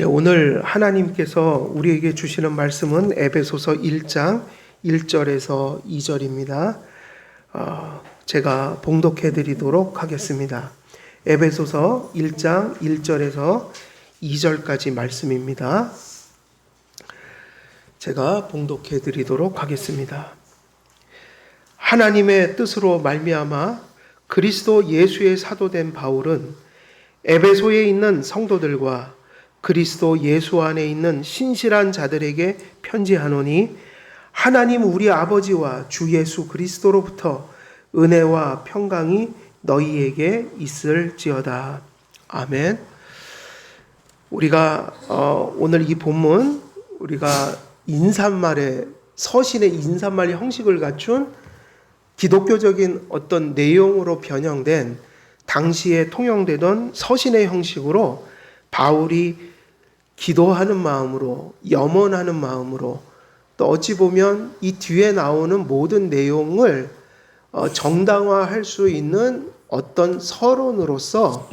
오늘 하나님께서 우리에게 주시는 말씀은 에베소서 1장 1절에서 2절입니다. 제가 봉독해 드리도록 하겠습니다. 에베소서 1장 1절에서 2절까지 말씀입니다. 제가 봉독해 드리도록 하겠습니다. 하나님의 뜻으로 말미암아 그리스도 예수의 사도된 바울은 에베소에 있는 성도들과 그리스도 예수 안에 있는 신실한 자들에게 편지하노니 하나님 우리 아버지와 주 예수 그리스도로부터 은혜와 평강이 너희에게 있을지어다. 아멘. 우리가 오늘 이 본문 우리가 인사말의 서신의 인사말 형식을 갖춘 기독교적인 어떤 내용으로 변형된 당시에 통용되던 서신의 형식으로 바울이 기도하는 마음으로, 염원하는 마음으로, 또 어찌 보면 이 뒤에 나오는 모든 내용을 정당화할 수 있는 어떤 서론으로서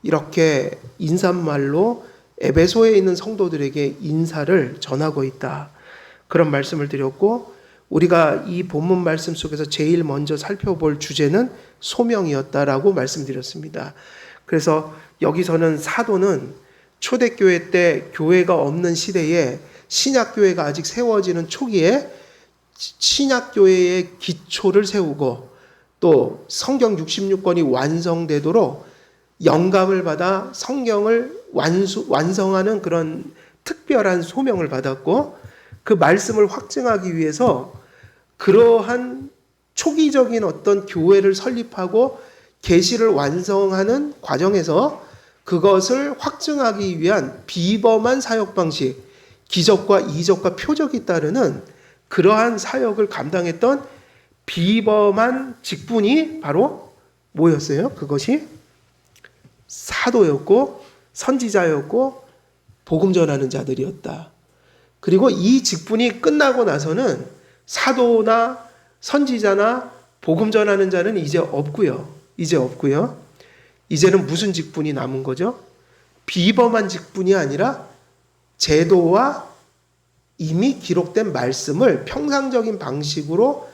이렇게 인사말로 에베소에 있는 성도들에게 인사를 전하고 있다. 그런 말씀을 드렸고, 우리가 이 본문 말씀 속에서 제일 먼저 살펴볼 주제는 소명이었다라고 말씀드렸습니다. 그래서 여기서는 사도는 초대교회 때 교회가 없는 시대에 신약교회가 아직 세워지는 초기에 신약교회의 기초를 세우고 또 성경 66권이 완성되도록 영감을 받아 성경을 완성하는 그런 특별한 소명을 받았고, 그 말씀을 확증하기 위해서 그러한 초기적인 어떤 교회를 설립하고 계시를 완성하는 과정에서 그것을 확증하기 위한 비범한 사역 방식, 기적과 이적과 표적이 따르는 그러한 사역을 감당했던 비범한 직분이 바로 뭐였어요? 그것이 사도였고 선지자였고 복음 전하는 자들이었다. 그리고 이 직분이 끝나고 나서는 사도나 선지자나 복음 전하는 자는 이제 없고요. 이제는 무슨 직분이 남은 거죠? 비범한 직분이 아니라 제도와 이미 기록된 말씀을 평상적인 방식으로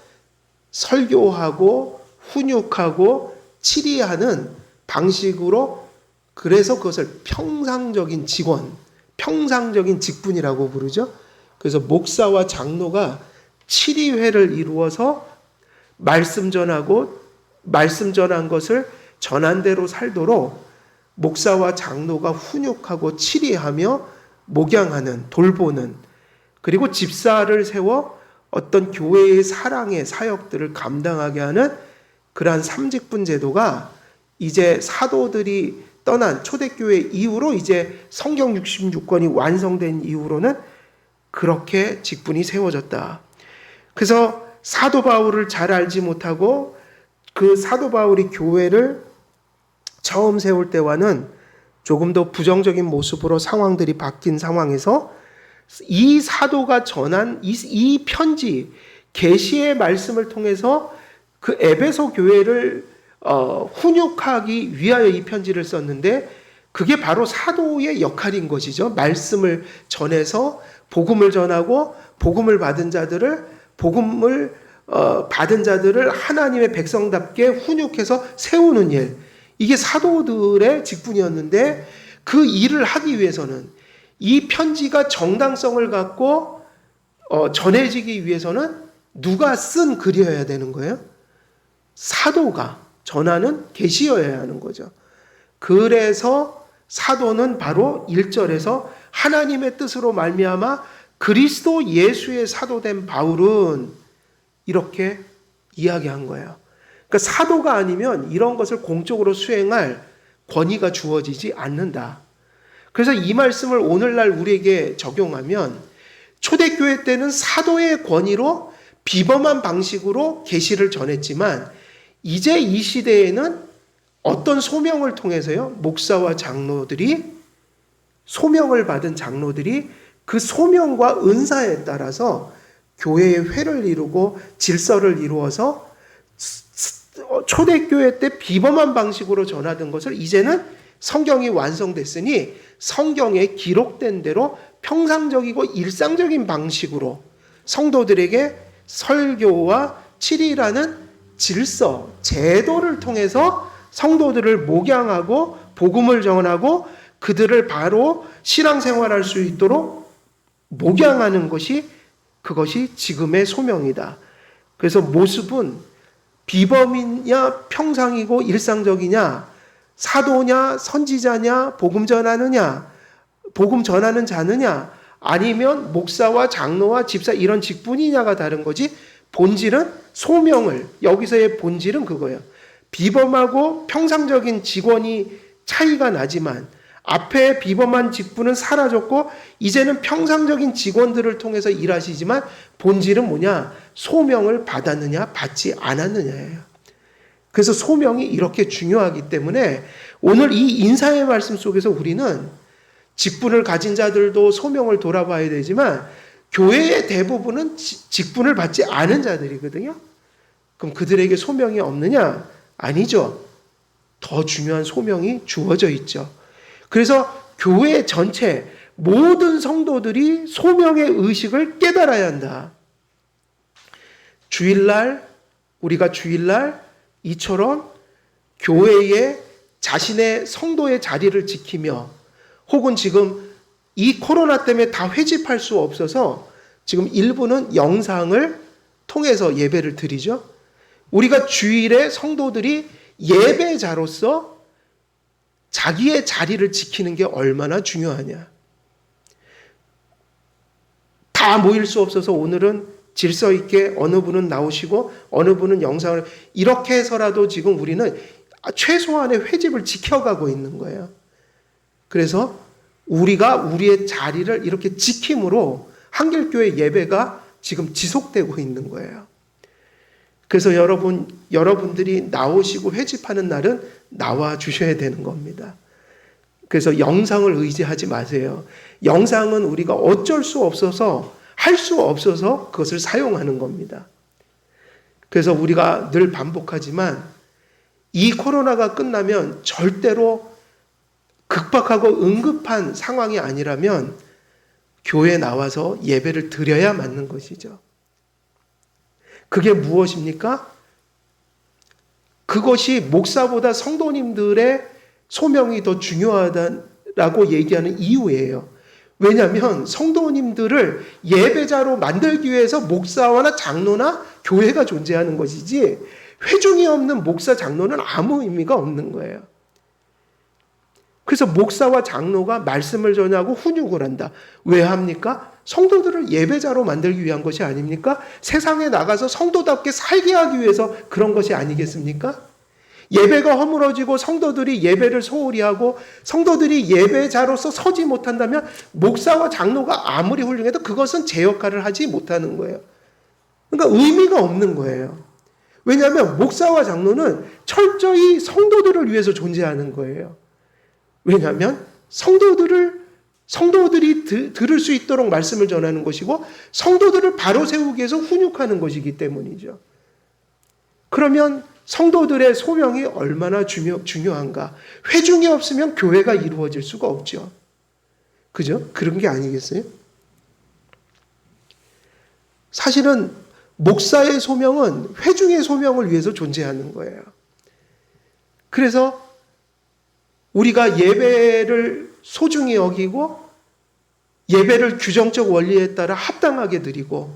설교하고 훈육하고 치리하는 방식으로, 그래서 그것을 평상적인 직원, 평상적인 직분이라고 부르죠. 그래서 목사와 장로가 치리회를 이루어서 말씀 전하고 말씀 전한 것을 전한 대로 살도록 목사와 장로가 훈육하고 치리하며 목양하는, 돌보는, 그리고 집사를 세워 어떤 교회의 사랑의 사역들을 감당하게 하는 그러한 삼직분 제도가 이제 사도들이 떠난 초대교회 이후로 이제 성경 66권이 완성된 이후로는 그렇게 직분이 세워졌다. 그래서 사도 바울을 잘 알지 못하고 그 사도 바울이 교회를 처음 세울 때와는 조금 더 부정적인 모습으로 상황들이 바뀐 상황에서 이 사도가 전한 이 편지, 계시의 말씀을 통해서 그 에베소 교회를 훈육하기 위하여 이 편지를 썼는데, 그게 바로 사도의 역할인 것이죠. 말씀을 전해서 복음을 전하고 복음을 받은 자들을 하나님의 백성답게 훈육해서 세우는 일, 이게 사도들의 직분이었는데, 그 일을 하기 위해서는 이 편지가 정당성을 갖고 전해지기 위해서는 누가 쓴 글이어야 되는 거예요? 사도가 전하는 계시여야 하는 거죠. 그래서 사도는 바로 1절에서 하나님의 뜻으로 말미암아 그리스도 예수의 사도된 바울은 이렇게 이야기한 거예요. 그러니까 사도가 아니면 이런 것을 공적으로 수행할 권위가 주어지지 않는다. 그래서 이 말씀을 오늘날 우리에게 적용하면 초대교회 때는 사도의 권위로 비범한 방식으로 계시를 전했지만, 이제 이 시대에는 어떤 소명을 통해서요, 목사와 장로들이, 소명을 받은 장로들이 그 소명과 은사에 따라서 교회의 회를 이루고 질서를 이루어서 초대교회 때 비범한 방식으로 전하던 것을 이제는 성경이 완성됐으니 성경에 기록된 대로 평상적이고 일상적인 방식으로 성도들에게 설교와 치리라는 질서, 제도를 통해서 성도들을 목양하고 복음을 전하고 그들을 바로 신앙생활할 수 있도록 목양하는 것이 그것이 지금의 소명이다. 그래서 모습은 비범이냐 평상이고 일상적이냐 사도냐 선지자냐 복음 전하느냐 복음 전하는 자느냐 아니면 목사와 장로와 집사 이런 직분이냐가 다른 거지 본질은 소명을 여기서의 본질은 그거예요. 비범하고 평상적인 직원이 차이가 나지만 앞에 비범한 직분은 사라졌고 이제는 평상적인 직원들을 통해서 일하시지만 본질은 뭐냐? 소명을 받았느냐 받지 않았느냐예요. 그래서 소명이 이렇게 중요하기 때문에 오늘 이 인사의 말씀 속에서 우리는 직분을 가진 자들도 소명을 돌아봐야 되지만 교회의 대부분은 직분을 받지 않은 자들이거든요. 그럼 그들에게 소명이 없느냐? 아니죠. 더 중요한 소명이 주어져 있죠. 그래서 교회 전체 모든 성도들이 소명의 의식을 깨달아야 한다. 우리가 주일날 이처럼 교회에 자신의 성도의 자리를 지키며 혹은 지금 이 코로나 때문에 다 회집할 수 없어서 지금 일부는 영상을 통해서 예배를 드리죠. 우리가 주일에 성도들이 예배자로서 자기의 자리를 지키는 게 얼마나 중요하냐. 다 모일 수 없어서 오늘은 질서 있게 어느 분은 나오시고 어느 분은 영상을 이렇게 해서라도 지금 우리는 최소한의 회집을 지켜가고 있는 거예요. 그래서 우리가 우리의 자리를 이렇게 지킴으로 한길교회 예배가 지금 지속되고 있는 거예요. 그래서 여러분들이 나오시고 회집하는 날은 나와 주셔야 되는 겁니다. 그래서 영상을 의지하지 마세요. 영상은 우리가 어쩔 수 없어서 할 수 없어서 그것을 사용하는 겁니다. 그래서 우리가 늘 반복하지만 이 코로나가 끝나면 절대로 급박하고 응급한 상황이 아니라면 교회에 나와서 예배를 드려야 맞는 것이죠. 그게 무엇입니까? 그것이 목사보다 성도님들의 소명이 더 중요하다라고 얘기하는 이유예요. 왜냐하면 성도님들을 예배자로 만들기 위해서 목사나 장로나 교회가 존재하는 것이지 회중이 없는 목사, 장로는 아무 의미가 없는 거예요. 그래서 목사와 장로가 말씀을 전하고 훈육을 한다. 왜 합니까? 성도들을 예배자로 만들기 위한 것이 아닙니까? 세상에 나가서 성도답게 살게 하기 위해서 그런 것이 아니겠습니까? 예배가 허물어지고 성도들이 예배를 소홀히 하고 성도들이 예배자로서 서지 못한다면 목사와 장로가 아무리 훌륭해도 그것은 제 역할을 하지 못하는 거예요. 그러니까 의미가 없는 거예요. 왜냐하면 목사와 장로는 철저히 성도들을 위해서 존재하는 거예요. 왜냐하면 성도들이 들을 수 있도록 말씀을 전하는 것이고 성도들을 바로 세우기 위해서 훈육하는 것이기 때문이죠. 그러면 성도들의 소명이 얼마나 중요한가. 회중이 없으면 교회가 이루어질 수가 없죠. 그죠? 그런 게 아니겠어요? 사실은 목사의 소명은 회중의 소명을 위해서 존재하는 거예요. 그래서 우리가 예배를 소중히 여기고 예배를 규정적 원리에 따라 합당하게 드리고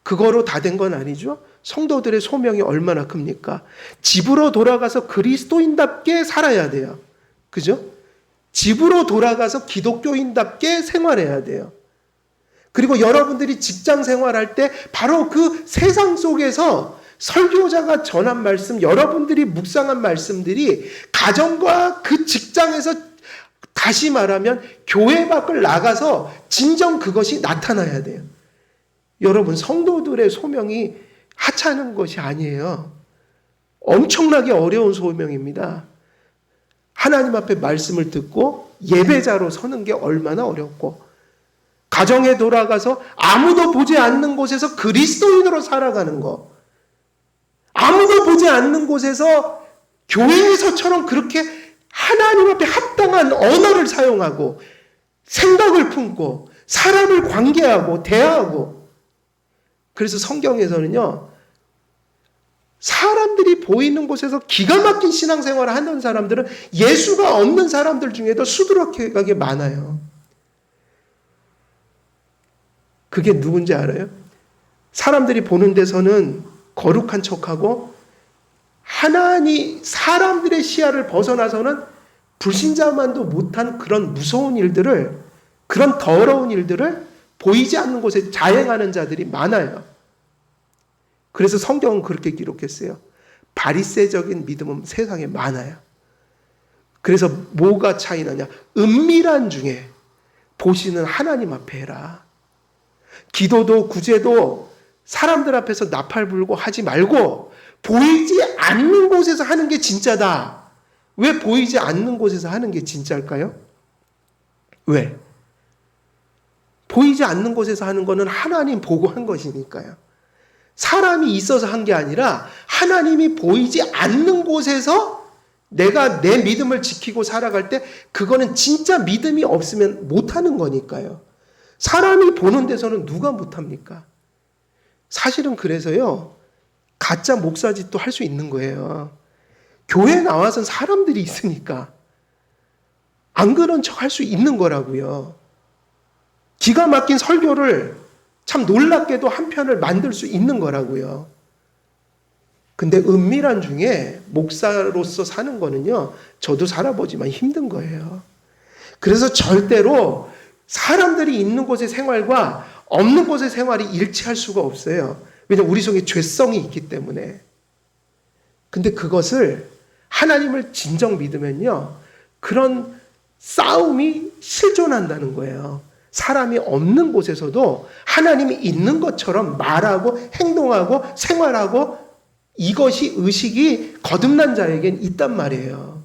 그거로 다 된 건 아니죠. 성도들의 소명이 얼마나 큽니까? 집으로 돌아가서 그리스도인답게 살아야 돼요. 그죠? 집으로 돌아가서 기독교인답게 생활해야 돼요. 그리고 여러분들이 직장 생활할 때 바로 그 세상 속에서 설교자가 전한 말씀, 여러분들이 묵상한 말씀들이 가정과 그 직장에서 다시 말하면 교회 밖을 나가서 진정 그것이 나타나야 돼요. 여러분, 성도들의 소명이 하찮은 것이 아니에요. 엄청나게 어려운 소명입니다. 하나님 앞에 말씀을 듣고 예배자로 서는 게 얼마나 어렵고 가정에 돌아가서 아무도 보지 않는 곳에서 그리스도인으로 살아가는 거. 아무도 보지 않는 곳에서 교회에서처럼 그렇게 하나님 앞에 합당한 언어를 사용하고 생각을 품고 사람을 관계하고 대하고. 그래서 성경에서는요, 사람들이 보이는 곳에서 기가 막힌 신앙생활을 하는 사람들은 예수가 없는 사람들 중에도 수두룩하게 많아요. 그게 누군지 알아요? 사람들이 보는 데서는 거룩한 척하고 사람들의 시야를 벗어나서는 불신자만도 못한 그런 무서운 일들을, 그런 더러운 일들을 보이지 않는 곳에 자행하는 자들이 많아요. 그래서 성경은 그렇게 기록했어요. 바리새적인 믿음은 세상에 많아요. 그래서 뭐가 차이 나냐? 은밀한 중에 보시는 하나님 앞에 해라. 기도도 구제도 사람들 앞에서 나팔 불고 하지 말고 보이지 않는 곳에서 하는 게 진짜다. 왜 보이지 않는 곳에서 하는 게 진짜일까요? 왜? 보이지 않는 곳에서 하는 거는 하나님 보고 한 것이니까요. 사람이 있어서 한 게 아니라 하나님이 보이지 않는 곳에서 내가 내 믿음을 지키고 살아갈 때 그거는 진짜 믿음이 없으면 못하는 거니까요. 사람이 보는 데서는 누가 못합니까? 사실은 그래서요, 가짜 목사짓도 할 수 있는 거예요. 교회 나와서는 사람들이 있으니까 안 그런 척 할 수 있는 거라고요. 기가 막힌 설교를 참 놀랍게도 한 편을 만들 수 있는 거라고요. 근데 은밀한 중에 목사로서 사는 거는요, 저도 살아보지만 힘든 거예요. 그래서 절대로 사람들이 있는 곳의 생활과 없는 곳의 생활이 일치할 수가 없어요. 왜냐하면 우리 속에 죄성이 있기 때문에. 근데 그것을 하나님을 진정 믿으면요, 그런 싸움이 실존한다는 거예요. 사람이 없는 곳에서도 하나님이 있는 것처럼 말하고 행동하고 생활하고, 이것이 의식이 거듭난 자에겐 있단 말이에요.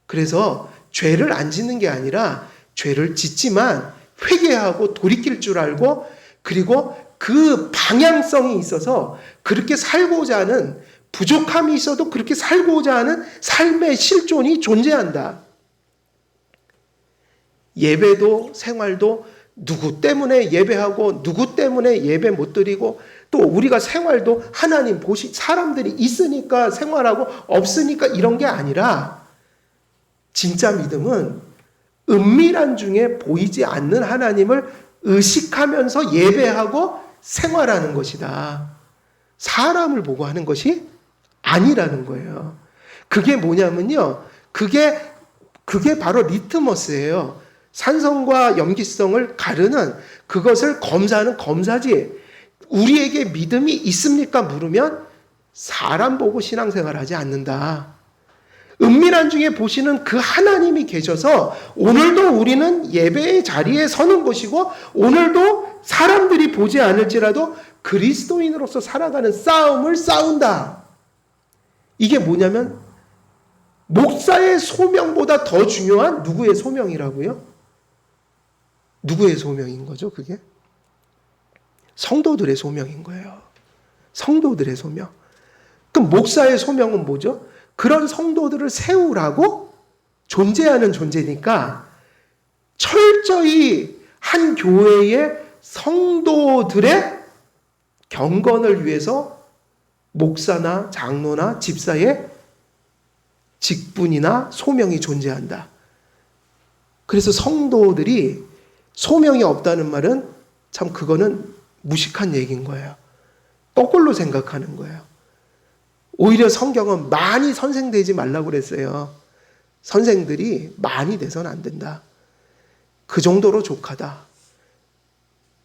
그래서 죄를 안 짓는 게 아니라 죄를 짓지만 회개하고 돌이킬 줄 알고, 그리고 그 방향성이 있어서 그렇게 살고자 하는, 부족함이 있어도 그렇게 살고자 하는 삶의 실존이 존재한다. 예배도 생활도 누구 때문에 예배하고 누구 때문에 예배 못 드리고, 또 우리가 생활도 하나님 사람들이 있으니까 생활하고 없으니까 이런 게 아니라, 진짜 믿음은 은밀한 중에 보이지 않는 하나님을 의식하면서 예배하고 생활하는 것이다. 사람을 보고 하는 것이 아니라는 거예요. 그게 뭐냐면요, 그게 바로 리트머스예요. 산성과 염기성을 가르는, 그것을 검사하는 검사지. 우리에게 믿음이 있습니까? 물으면 사람 보고 신앙생활 하지 않는다. 은밀한 중에 보시는 그 하나님이 계셔서 오늘도 우리는 예배의 자리에 서는 것이고, 오늘도 사람들이 보지 않을지라도 그리스도인으로서 살아가는 싸움을 싸운다. 이게 뭐냐면 목사의 소명보다 더 중요한 누구의 소명이라고요? 누구의 소명인 거죠, 그게? 성도들의 소명인 거예요. 성도들의 소명. 그럼 목사의 소명은 뭐죠? 그런 성도들을 세우라고 존재하는 존재니까 철저히 한 교회의 성도들의 경건을 위해서 목사나 장로나 집사의 직분이나 소명이 존재한다. 그래서 성도들이 소명이 없다는 말은 참 그거는 무식한 얘기인 거예요. 거꾸로 생각하는 거예요. 오히려 성경은 많이 선생되지 말라고 그랬어요. 선생들이 많이 돼서는 안 된다. 그 정도로 족하다.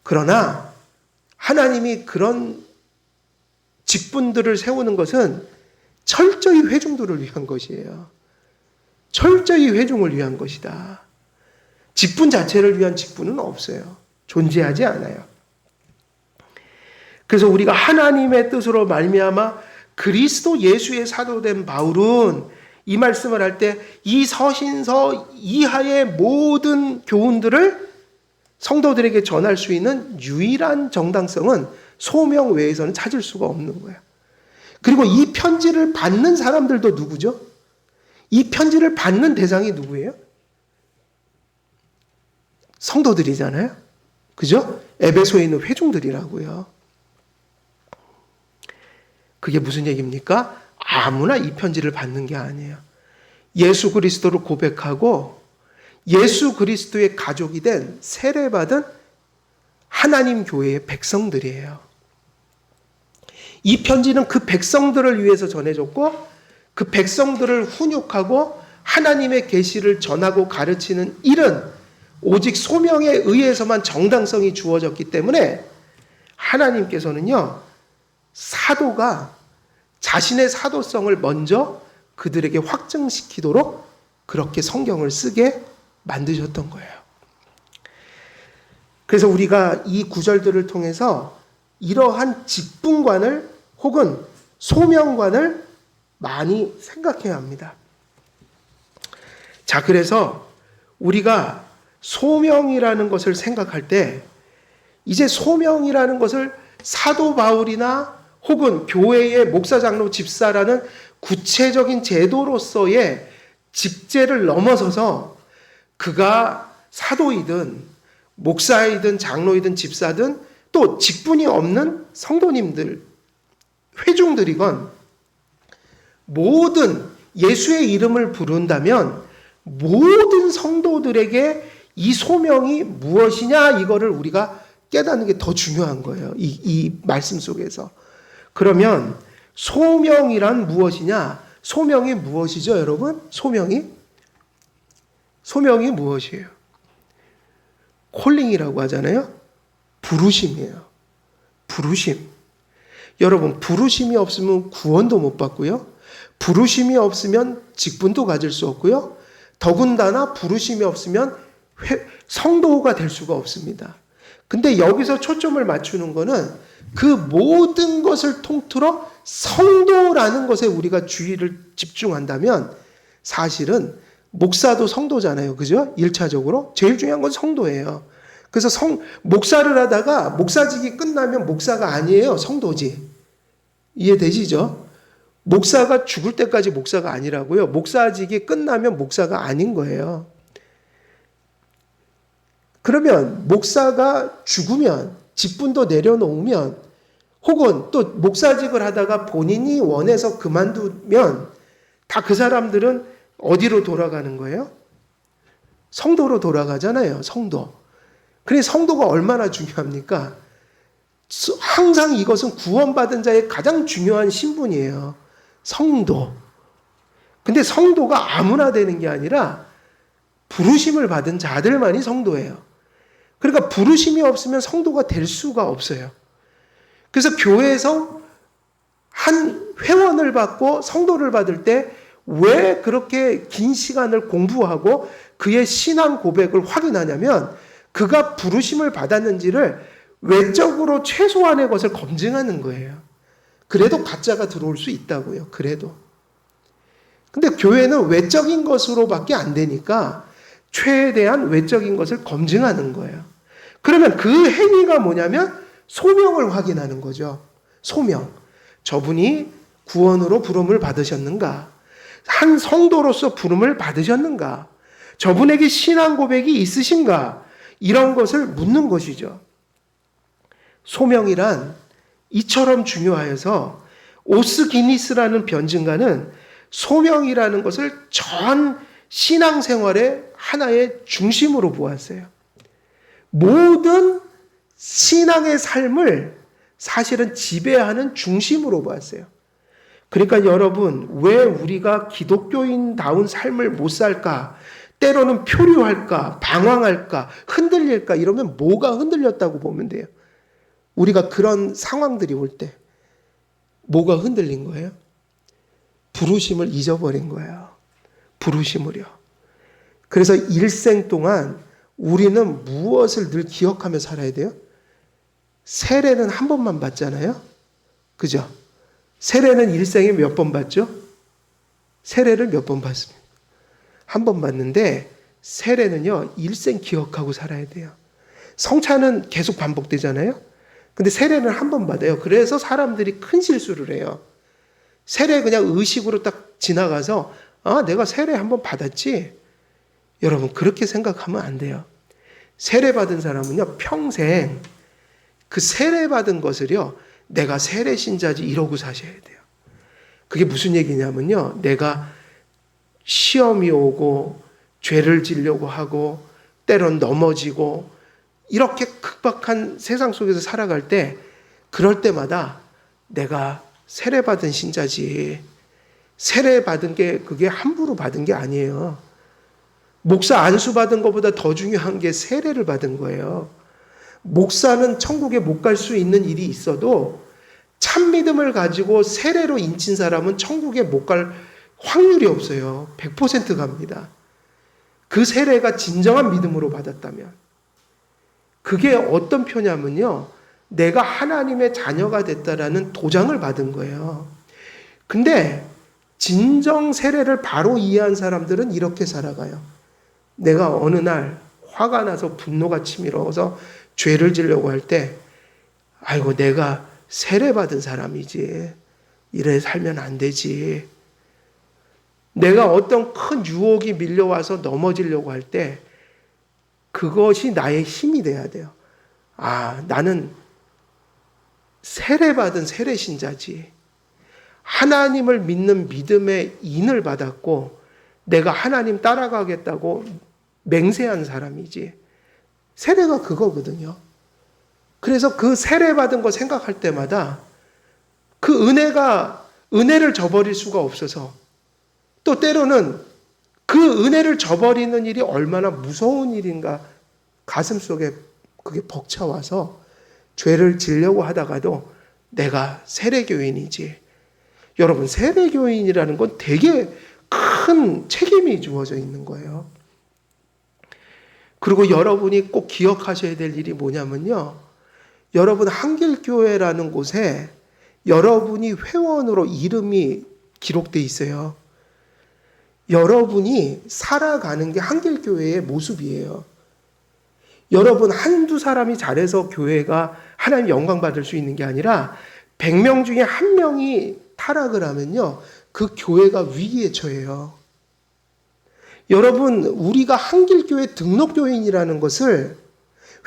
그러나 하나님이 그런 직분들을 세우는 것은 철저히 회중들을 위한 것이에요. 철저히 회중을 위한 것이다. 직분 자체를 위한 직분은 없어요. 존재하지 않아요. 그래서 우리가 하나님의 뜻으로 말미암아 그리스도 예수의 사도된 바울은 이 말씀을 할 때 이 서신서 이하의 모든 교훈들을 성도들에게 전할 수 있는 유일한 정당성은 소명 외에서는 찾을 수가 없는 거예요. 그리고 이 편지를 받는 사람들도 누구죠? 이 편지를 받는 대상이 누구예요? 성도들이잖아요. 그죠? 에베소에 있는 회중들이라고요. 그게 무슨 얘기입니까? 아무나 이 편지를 받는 게 아니에요. 예수 그리스도를 고백하고 예수 그리스도의 가족이 된 세례받은 하나님 교회의 백성들이에요. 이 편지는 그 백성들을 위해서 전해졌고 그 백성들을 훈육하고 하나님의 계시를 전하고 가르치는 일은 오직 소명에 의해서만 정당성이 주어졌기 때문에 하나님께서는요, 사도가 자신의 사도성을 먼저 그들에게 확증시키도록 그렇게 성경을 쓰게 만드셨던 거예요. 그래서 우리가 이 구절들을 통해서 이러한 직분관을 혹은 소명관을 많이 생각해야 합니다. 자, 그래서 우리가 소명이라는 것을 생각할 때 이제 소명이라는 것을 사도 바울이나 혹은 교회의 목사, 장로, 집사라는 구체적인 제도로서의 직제를 넘어서서 그가 사도이든 목사이든 장로이든 집사든 또 직분이 없는 성도님들, 회중들이건 모든 예수의 이름을 부른다면 모든 성도들에게 이 소명이 무엇이냐 이거를 우리가 깨닫는 게 더 중요한 거예요. 이 말씀 속에서. 그러면 소명이란 무엇이냐? 소명이 무엇이죠, 여러분? 소명이 무엇이에요? 콜링이라고 하잖아요. 부르심이에요. 부르심. 여러분, 부르심이 없으면 구원도 못 받고요. 부르심이 없으면 직분도 가질 수 없고요. 더군다나 부르심이 없으면 성도가 될 수가 없습니다. 근데 여기서 초점을 맞추는 거는 그 모든 것을 통틀어 성도라는 것에 우리가 주의를 집중한다면 사실은 목사도 성도잖아요. 그죠? 1차적으로. 제일 중요한 건 성도예요. 그래서 목사를 하다가 목사직이 끝나면 목사가 아니에요. 성도지. 이해되시죠? 목사가 죽을 때까지 목사가 아니라고요. 목사직이 끝나면 목사가 아닌 거예요. 그러면 목사가 죽으면 직분도 내려놓으면 혹은 또 목사직을 하다가 본인이 원해서 그만두면 다 그 사람들은 어디로 돌아가는 거예요? 성도로 돌아가잖아요. 성도. 그래 성도가 얼마나 중요합니까? 항상 이것은 구원받은 자의 가장 중요한 신분이에요. 성도. 근데 성도가 아무나 되는 게 아니라 부르심을 받은 자들만이 성도예요. 그러니까 부르심이 없으면 성도가 될 수가 없어요. 그래서 교회에서 한 회원을 받고 성도를 받을 때 왜 그렇게 긴 시간을 공부하고 그의 신앙 고백을 확인하냐면 그가 부르심을 받았는지를 외적으로 최소한의 것을 검증하는 거예요. 그래도 가짜가 들어올 수 있다고요. 그래도. 근데 교회는 외적인 것으로밖에 안 되니까 최대한 외적인 것을 검증하는 거예요. 그러면 그 행위가 뭐냐면 소명을 확인하는 거죠. 소명. 저분이 구원으로 부름을 받으셨는가? 한 성도로서 부름을 받으셨는가? 저분에게 신앙 고백이 있으신가? 이런 것을 묻는 것이죠. 소명이란 이처럼 중요하여서 오스 기니스라는 변증가는 소명이라는 것을 전 신앙생활의 하나의 중심으로 보았어요. 모든 신앙의 삶을 사실은 지배하는 중심으로 보았어요. 그러니까 여러분, 왜 우리가 기독교인다운 삶을 못 살까? 때로는 표류할까? 방황할까? 흔들릴까? 이러면 뭐가 흔들렸다고 보면 돼요. 우리가 그런 상황들이 올 때 뭐가 흔들린 거예요? 부르심을 잊어버린 거예요. 부르심을요. 그래서 일생 동안 우리는 무엇을 늘 기억하며 살아야 돼요? 세례는 한 번만 받잖아요. 그죠? 세례는 일생에 몇 번 받죠? 세례를 몇 번 받습니다. 한 번 받는데 세례는요, 일생 기억하고 살아야 돼요. 성찬은 계속 반복되잖아요. 근데 세례는 한 번 받아요. 그래서 사람들이 큰 실수를 해요. 세례 그냥 의식으로 딱 지나가서 아, 내가 세례 한번 받았지? 여러분, 그렇게 생각하면 안 돼요. 세례 받은 사람은요, 평생 그 세례 받은 것을요, 내가 세례 신자지 이러고 사셔야 돼요. 그게 무슨 얘기냐면요, 내가 시험이 오고 죄를 지려고 하고 때론 넘어지고 이렇게 급박한 세상 속에서 살아갈 때, 그럴 때마다 내가 세례 받은 신자지, 세례 받은 게 그게 함부로 받은 게 아니에요. 목사 안수 받은 것보다 더 중요한 게 세례를 받은 거예요. 목사는 천국에 못 갈 수 있는 일이 있어도 참 믿음을 가지고 세례로 인친 사람은 천국에 못 갈 확률이 없어요. 100% 갑니다. 그 세례가 진정한 믿음으로 받았다면. 그게 어떤 표냐면요, 내가 하나님의 자녀가 됐다라는 도장을 받은 거예요. 근데 진정 세례를 바로 이해한 사람들은 이렇게 살아가요. 내가 어느 날 화가 나서 분노가 치밀어서 죄를 지려고 할 때, 아이고, 내가 세례 받은 사람이지, 이래 살면 안 되지. 내가 어떤 큰 유혹이 밀려와서 넘어지려고 할 때 그것이 나의 힘이 돼야 돼요. 아, 나는 세례 받은 세례 신자지. 하나님을 믿는 믿음의 인을 받았고 내가 하나님 따라가겠다고 맹세한 사람이지. 세례가 그거거든요. 그래서 그 세례 받은 거 생각할 때마다 그 은혜를 저버릴 수가 없어서, 또 때로는 그 은혜를 저버리는 일이 얼마나 무서운 일인가 가슴 속에 그게 벅차와서 죄를 지려고 하다가도 내가 세례교인이지. 여러분, 세례교인이라는 건 되게 큰 책임이 주어져 있는 거예요. 그리고 여러분이 꼭 기억하셔야 될 일이 뭐냐면요, 여러분 한길교회라는 곳에 여러분이 회원으로 이름이 기록돼 있어요. 여러분이 살아가는 게 한길교회의 모습이에요. 여러분 한두 사람이 잘해서 교회가 하나님 영광 받을 수 있는 게 아니라 100명 중에 1명이 타락을 하면요, 그 교회가 위기에 처해요. 여러분, 우리가 한길교회 등록교인이라는 것을,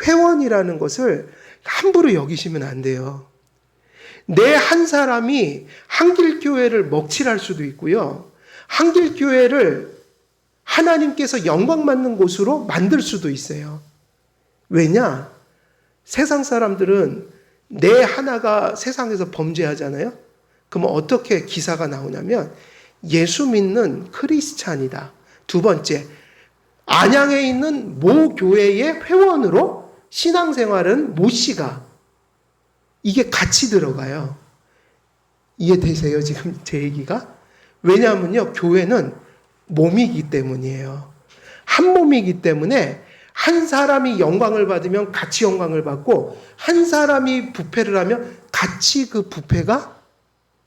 회원이라는 것을 함부로 여기시면 안 돼요. 내 한 사람이 한길교회를 먹칠할 수도 있고요, 한길교회를 하나님께서 영광 받는 곳으로 만들 수도 있어요. 왜냐? 세상 사람들은 내 하나가 세상에서 범죄하잖아요. 그러면 어떻게 기사가 나오냐면, 예수 믿는 크리스찬이다. 두 번째, 안양에 있는 모 교회의 회원으로 신앙생활은 모 씨가, 이게 같이 들어가요. 이해되세요, 지금 제 얘기가? 왜냐하면요, 교회는 몸이기 때문이에요. 한 몸이기 때문에 한 사람이 영광을 받으면 같이 영광을 받고, 한 사람이 부패를 하면 같이 그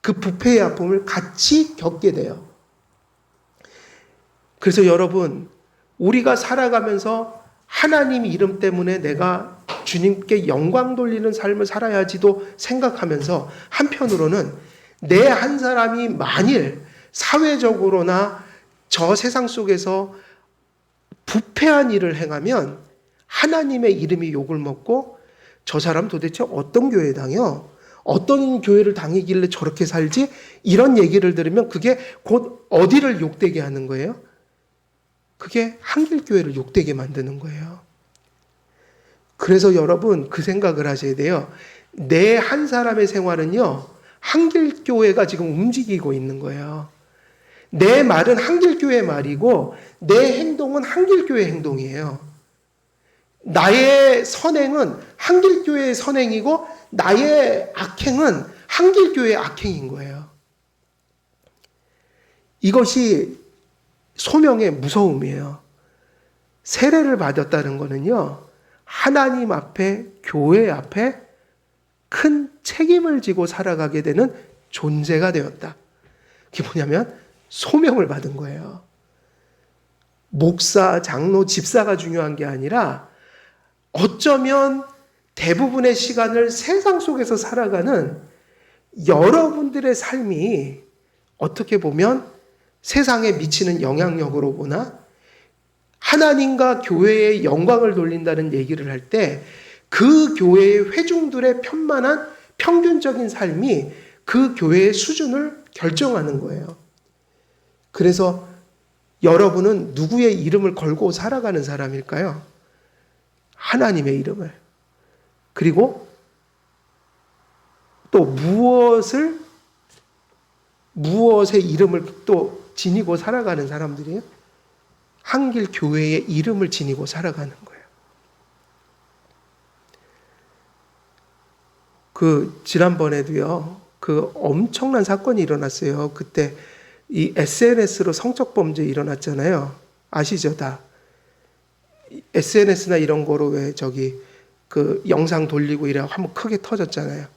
부패의 아픔을 같이 겪게 돼요. 그래서 여러분, 우리가 살아가면서 하나님 이름 때문에 내가 주님께 영광 돌리는 삶을 살아야지도 생각하면서, 한편으로는 내 한 사람이 만일 사회적으로나 저 세상 속에서 부패한 일을 행하면 하나님의 이름이 욕을 먹고, 저 사람 도대체 어떤 교회 다녀? 어떤 교회를 다니길래 저렇게 살지? 이런 얘기를 들으면 그게 곧 어디를 욕되게 하는 거예요? 그게 한길교회를 욕되게 만드는 거예요. 그래서 여러분, 그 생각을 하셔야 돼요. 내 한 사람의 생활은요, 한길교회가 지금 움직이고 있는 거예요. 내 말은 한길교회 말이고 내 행동은 한길교회 행동이에요. 나의 선행은 한길교회의 선행이고 나의 악행은 한길교회의 악행인 거예요. 이것이 소명의 무서움이에요. 세례를 받았다는 거는요, 하나님 앞에, 교회 앞에 큰 책임을 지고 살아가게 되는 존재가 되었다. 그게 뭐냐면 소명을 받은 거예요. 목사, 장로, 집사가 중요한 게 아니라 어쩌면 대부분의 시간을 세상 속에서 살아가는 여러분들의 삶이 어떻게 보면 세상에 미치는 영향력으로 보나 하나님과 교회의 영광을 돌린다는 얘기를 할 때 그 교회의 회중들의 편만한 평균적인 삶이 그 교회의 수준을 결정하는 거예요. 그래서 여러분은 누구의 이름을 걸고 살아가는 사람일까요? 하나님의 이름을. 그리고 또 무엇의 이름을 또 지니고 살아가는 사람들이에요? 한길 교회의 이름을 지니고 살아가는 거예요. 지난번에도요, 엄청난 사건이 일어났어요. 그때 이 SNS로 성적 범죄 일어났잖아요. 아시죠, 다? SNS나 이런 거로 왜 영상 돌리고 이래 한번 크게 터졌잖아요.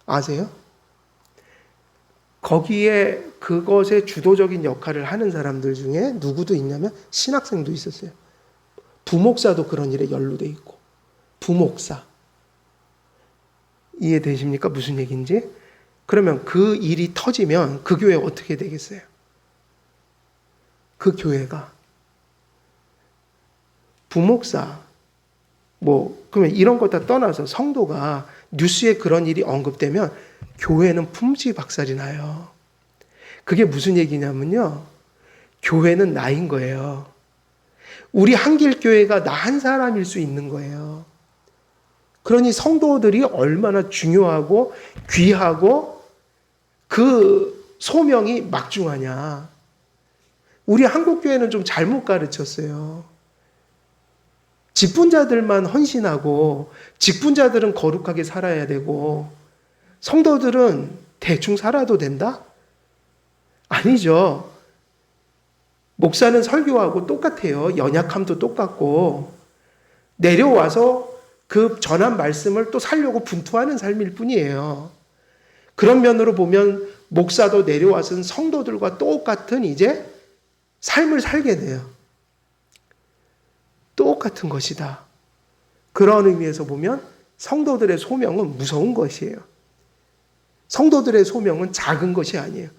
아세요? 거기에 그것의 주도적인 역할을 하는 사람들 중에 누구도 있냐면 신학생도 있었어요. 부목사도 그런 일에 연루돼 있고. 부목사. 이해되십니까? 무슨 얘기인지? 그러면 그 일이 터지면 그 교회 어떻게 되겠어요? 그 교회가 부목사 그러면 이런 것 다 떠나서 성도가 뉴스에 그런 일이 언급되면 교회는 풍지박살이 나요. 그게 무슨 얘기냐면요. 교회는 나인 거예요. 우리 한길교회가 나 한 사람일 수 있는 거예요. 그러니 성도들이 얼마나 중요하고 귀하고 그 소명이 막중하냐. 우리 한국교회는 좀 잘못 가르쳤어요. 직분자들만 헌신하고 직분자들은 거룩하게 살아야 되고 성도들은 대충 살아도 된다? 아니죠. 목사는 설교하고 똑같아요. 연약함도 똑같고 내려와서 그 전한 말씀을 또 살려고 분투하는 삶일 뿐이에요. 그런 면으로 보면 목사도 내려와서는 성도들과 똑같은 이제 삶을 살게 돼요. 똑같은 것이다. 그런 의미에서 보면 성도들의 소명은 무서운 것이에요. 성도들의 소명은 작은 것이 아니에요.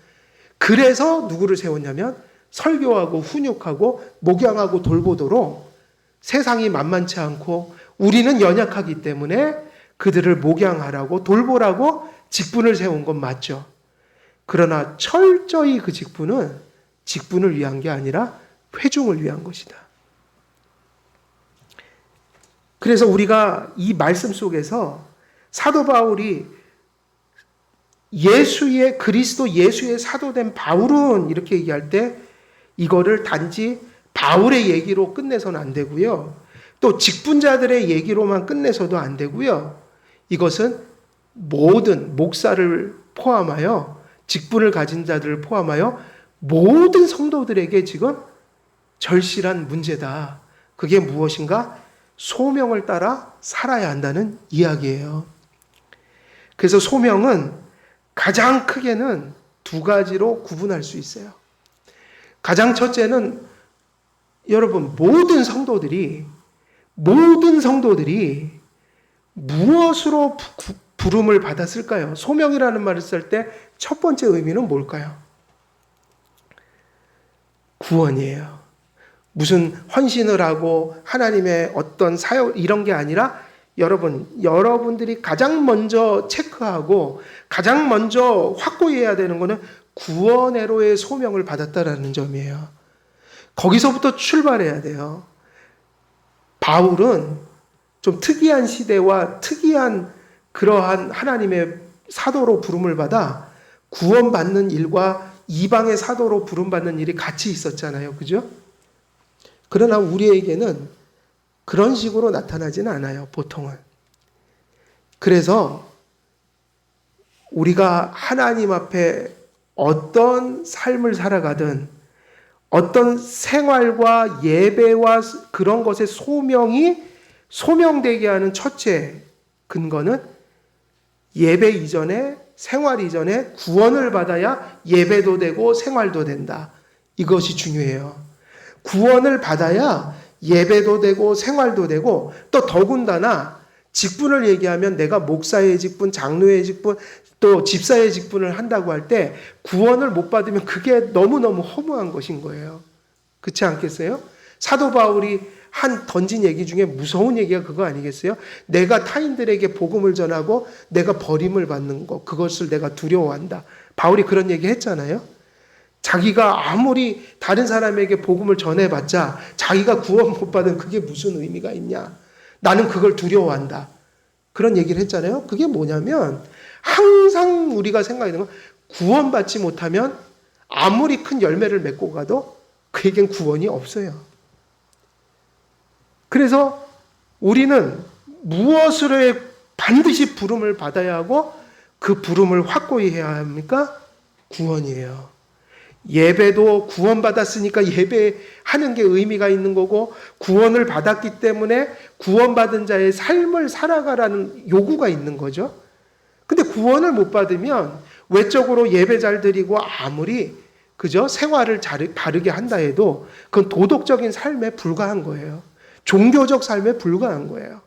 그래서 누구를 세웠냐면 설교하고 훈육하고 목양하고 돌보도록 세상이 만만치 않고 우리는 연약하기 때문에 그들을 목양하라고 돌보라고 직분을 세운 건 맞죠. 그러나 철저히 그 직분을 위한 게 아니라 회중을 위한 것이다. 그래서 우리가 이 말씀 속에서 사도 바울이 그리스도 예수의 사도된 바울은 이렇게 얘기할 때 이거를 단지 바울의 얘기로 끝내서는 안 되고요. 또 직분자들의 얘기로만 끝내서도 안 되고요. 이것은 모든 목사를 포함하여 직분을 가진 자들을 포함하여 모든 성도들에게 지금 절실한 문제다. 그게 무엇인가? 소명을 따라 살아야 한다는 이야기예요. 그래서 소명은 가장 크게는 두 가지로 구분할 수 있어요. 가장 첫째는 여러분 모든 성도들이 무엇으로 부름을 받았을까요? 소명이라는 말을 쓸 때 첫 번째 의미는 뭘까요? 구원이에요. 무슨 헌신을 하고 하나님의 어떤 사역 이런 게 아니라 여러분들이 가장 먼저 체크하고 가장 먼저 확고히 해야 되는 것은 구원의로의 소명을 받았다라는 점이에요. 거기서부터 출발해야 돼요. 바울은 좀 특이한 시대와 특이한 그러한 하나님의 사도로 부름을 받아 구원받는 일과 이방의 사도로 부름받는 일이 같이 있었잖아요. 그죠? 그러나 우리에게는 그런 식으로 나타나지는 않아요. 보통은. 그래서 우리가 하나님 앞에 어떤 삶을 살아가든 어떤 생활과 예배와 그런 것의 소명되게 하는 첫째 근거는 예배 이전에 생활 이전에 구원을 받아야 예배도 되고 생활도 된다. 이것이 중요해요. 구원을 받아야 예배도 되고 생활도 되고 또 더군다나 직분을 얘기하면 내가 목사의 직분, 장로의 직분, 또 집사의 직분을 한다고 할 때 구원을 못 받으면 그게 너무너무 허무한 것인 거예요. 그렇지 않겠어요? 사도 바울이 던진 얘기 중에 무서운 얘기가 그거 아니겠어요? 내가 타인들에게 복음을 전하고 내가 버림을 받는 것, 그것을 내가 두려워한다. 바울이 그런 얘기 했잖아요. 자기가 아무리 다른 사람에게 복음을 전해봤자 자기가 구원 못 받은 그게 무슨 의미가 있냐. 나는 그걸 두려워한다. 그런 얘기를 했잖아요. 그게 뭐냐면 항상 우리가 생각하는 건 구원받지 못하면 아무리 큰 열매를 맺고 가도 그에겐 구원이 없어요. 그래서 우리는 무엇으로 반드시 부름을 받아야 하고 그 부름을 확고히 해야 합니까? 구원이에요. 예배도 구원받았으니까 예배하는 게 의미가 있는 거고 구원을 받았기 때문에 구원받은 자의 삶을 살아가라는 요구가 있는 거죠. 근데 구원을 못 받으면 외적으로 예배 잘 드리고 아무리 그저 생활을 바르게 한다 해도 그건 도덕적인 삶에 불과한 거예요. 종교적 삶에 불과한 거예요.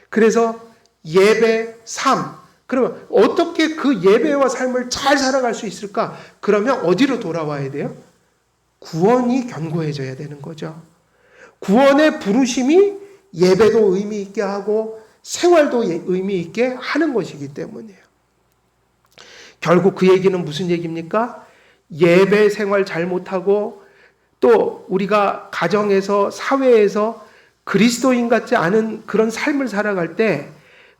그래서 예배, 삶. 그러면 어떻게 그 예배와 삶을 잘 살아갈 수 있을까? 그러면 어디로 돌아와야 돼요? 구원이 견고해져야 되는 거죠. 구원의 부르심이 예배도 의미 있게 하고 생활도 의미 있게 하는 것이기 때문이에요. 결국 그 얘기는 무슨 얘기입니까? 예배 생활 잘못하고 또 우리가 가정에서 사회에서 그리스도인 같지 않은 그런 삶을 살아갈 때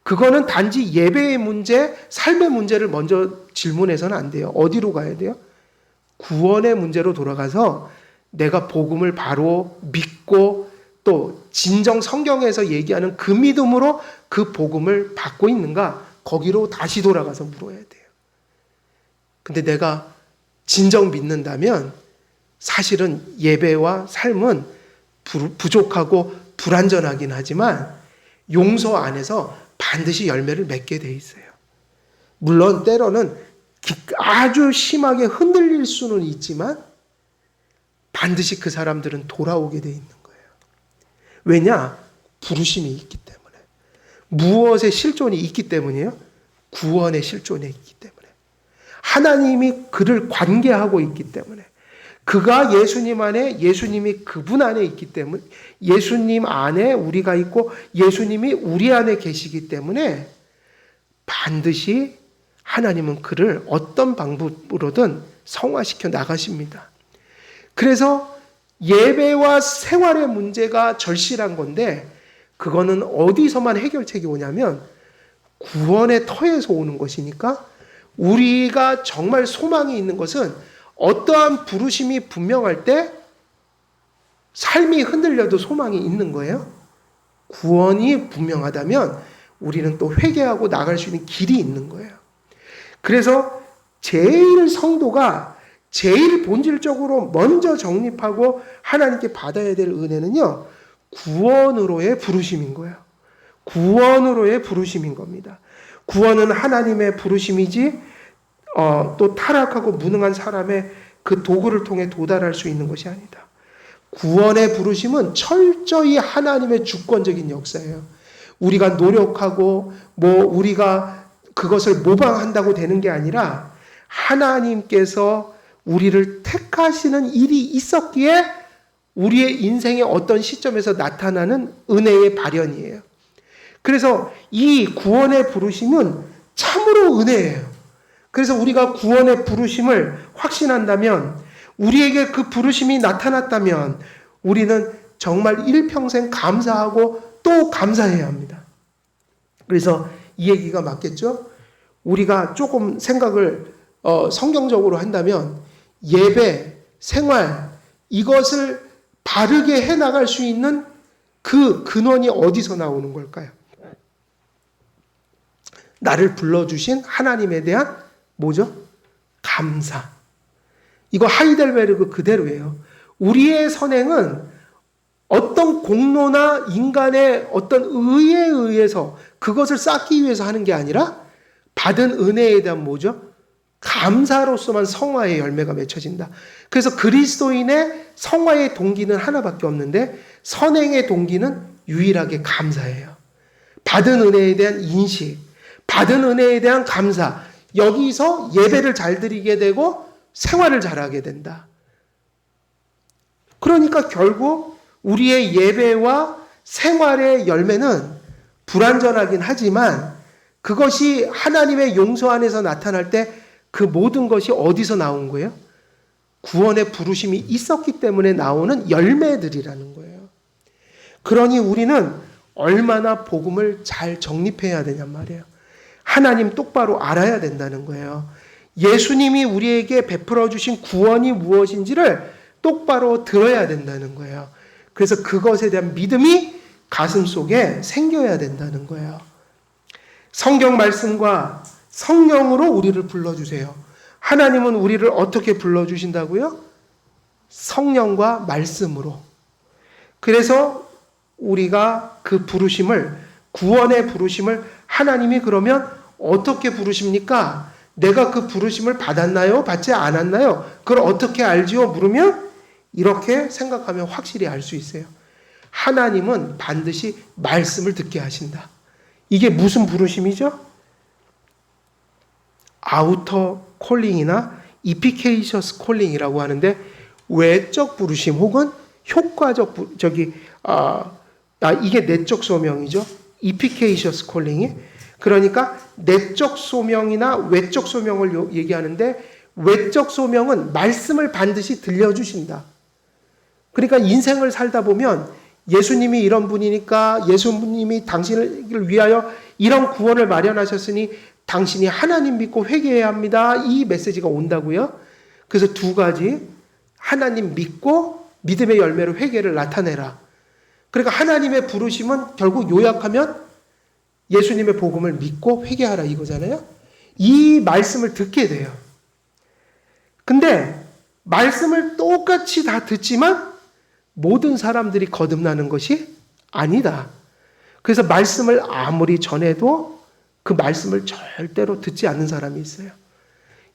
그거는 단지 예배의 문제, 삶의 문제를 먼저 질문해서는 안 돼요. 어디로 가야 돼요? 구원의 문제로 돌아가서 내가 복음을 바로 믿고 또 진정 성경에서 얘기하는 그 믿음으로 그 복음을 받고 있는가? 거기로 다시 돌아가서 물어야 돼요. 근데 내가 진정 믿는다면 사실은 예배와 삶은 부족하고 불완전하긴 하지만 용서 안에서 반드시 열매를 맺게 돼 있어요. 물론 때로는 아주 심하게 흔들릴 수는 있지만 반드시 그 사람들은 돌아오게 돼 있는 거예요. 왜냐? 부르심이 있기 때문에. 무엇의 실존이 있기 때문이에요? 구원의 실존이 있기 때문에. 하나님이 그를 관계하고 있기 때문에. 그가 예수님 안에, 예수님이 그분 안에 있기 때문에, 예수님 안에 우리가 있고 예수님이 우리 안에 계시기 때문에 반드시 하나님은 그를 어떤 방법으로든 성화시켜 나가십니다. 그래서 예배와 생활의 문제가 절실한 건데 그거는 어디서만 해결책이 오냐면 구원의 터에서 오는 것이니까 우리가 정말 소망이 있는 것은 어떠한 부르심이 분명할 때 삶이 흔들려도 소망이 있는 거예요. 구원이 분명하다면 우리는 또 회개하고 나갈 수 있는 길이 있는 거예요. 그래서 제일 성도가 제일 본질적으로 먼저 정립하고 하나님께 받아야 될 은혜는요. 구원으로의 부르심인 거예요. 구원으로의 부르심인 겁니다. 구원은 하나님의 부르심이지 또 타락하고 무능한 사람의 그 도구를 통해 도달할 수 있는 것이 아니다. 구원의 부르심은 철저히 하나님의 주권적인 역사예요. 우리가 노력하고 우리가 그것을 모방한다고 되는 게 아니라 하나님께서 우리를 택하시는 일이 있었기에 우리의 인생의 어떤 시점에서 나타나는 은혜의 발현이에요. 그래서 이 구원의 부르심은 참으로 은혜예요. 그래서 우리가 구원의 부르심을 확신한다면 우리에게 그 부르심이 나타났다면 우리는 정말 일평생 감사하고 또 감사해야 합니다. 그래서 이 얘기가 맞겠죠? 우리가 조금 생각을 성경적으로 한다면 예배, 생활 이것을 바르게 해나갈 수 있는 그 근원이 어디서 나오는 걸까요? 나를 불러주신 하나님에 대한 뭐죠? 감사. 이거 하이델베르그 그대로예요. 우리의 선행은 어떤 공로나 인간의 어떤 의에 의해서 그것을 쌓기 위해서 하는 게 아니라 받은 은혜에 대한 뭐죠? 감사로서만 성화의 열매가 맺혀진다. 그래서 그리스도인의 성화의 동기는 하나밖에 없는데 선행의 동기는 유일하게 감사예요. 받은 은혜에 대한 인식, 받은 은혜에 대한 감사, 여기서 예배를 잘 드리게 되고 생활을 잘하게 된다. 그러니까 결국 우리의 예배와 생활의 열매는 불완전하긴 하지만 그것이 하나님의 용서 안에서 나타날 때 그 모든 것이 어디서 나온 거예요? 구원의 부르심이 있었기 때문에 나오는 열매들이라는 거예요. 그러니 우리는 얼마나 복음을 잘 정립해야 되냔 말이에요. 하나님 똑바로 알아야 된다는 거예요. 예수님이 우리에게 베풀어 주신 구원이 무엇인지를 똑바로 들어야 된다는 거예요. 그래서 그것에 대한 믿음이 가슴 속에 생겨야 된다는 거예요. 성경 말씀과 성령으로 우리를 불러주세요. 하나님은 우리를 어떻게 불러주신다고요? 성령과 말씀으로. 그래서 우리가 그 부르심을, 구원의 부르심을 하나님이 그러면 어떻게 부르십니까? 내가 그 부르심을 받았나요? 받지 않았나요? 그걸 어떻게 알지요? 물으면 이렇게 생각하면 확실히 알 수 있어요. 하나님은 반드시 말씀을 듣게 하신다. 이게 무슨 부르심이죠? 아우터 콜링이나 이피케이셔스 콜링이라고 하는데 외적 부르심 혹은 효과적 이게 내적 소명이죠. 이피케이셔스 콜링이. 그러니까 내적 소명이나 외적 소명을 얘기하는데 외적 소명은 말씀을 반드시 들려주신다. 그러니까 인생을 살다 보면 예수님이 이런 분이니까 예수님이 당신을 위하여 이런 구원을 마련하셨으니 당신이 하나님 믿고 회개해야 합니다. 이 메시지가 온다고요. 그래서 두 가지, 하나님 믿고 믿음의 열매로 회개를 나타내라. 그러니까 하나님의 부르심은 결국 요약하면 예수님의 복음을 믿고 회개하라 이거잖아요. 이 말씀을 듣게 돼요. 근데 말씀을 똑같이 다 듣지만 모든 사람들이 거듭나는 것이 아니다. 그래서 말씀을 아무리 전해도 그 말씀을 절대로 듣지 않는 사람이 있어요.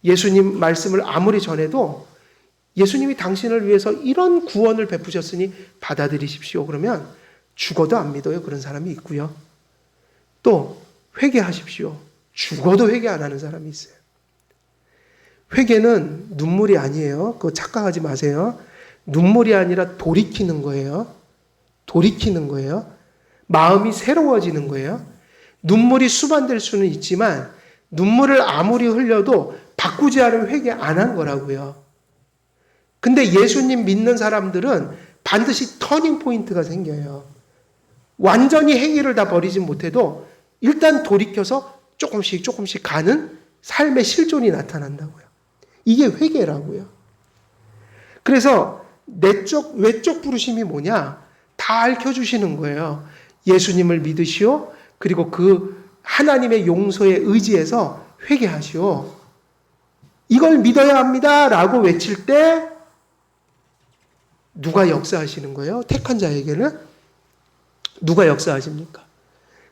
예수님 말씀을 아무리 전해도 예수님이 당신을 위해서 이런 구원을 베푸셨으니 받아들이십시오. 그러면 죽어도 안 믿어요. 그런 사람이 있고요. 또 회개하십시오. 죽어도 회개 안 하는 사람이 있어요. 회개는 눈물이 아니에요. 그거 착각하지 마세요. 눈물이 아니라 돌이키는 거예요. 돌이키는 거예요. 마음이 새로워지는 거예요. 눈물이 수반될 수는 있지만 눈물을 아무리 흘려도 바꾸지 않으면 회개 안 한 거라고요. 근데 예수님 믿는 사람들은 반드시 터닝 포인트가 생겨요. 완전히 행위를 다 버리진 못해도 일단 돌이켜서 조금씩 가는 삶의 실존이 나타난다고요. 이게 회개라고요. 그래서 내적, 외적 부르심이 뭐냐? 다 알려주시는 거예요. 예수님을 믿으시오. 그리고 그 하나님의 용서에 의지해서 회개하시오. 이걸 믿어야 합니다. 라고 외칠 때 누가 역사하시는 거예요? 택한 자에게는 누가 역사하십니까?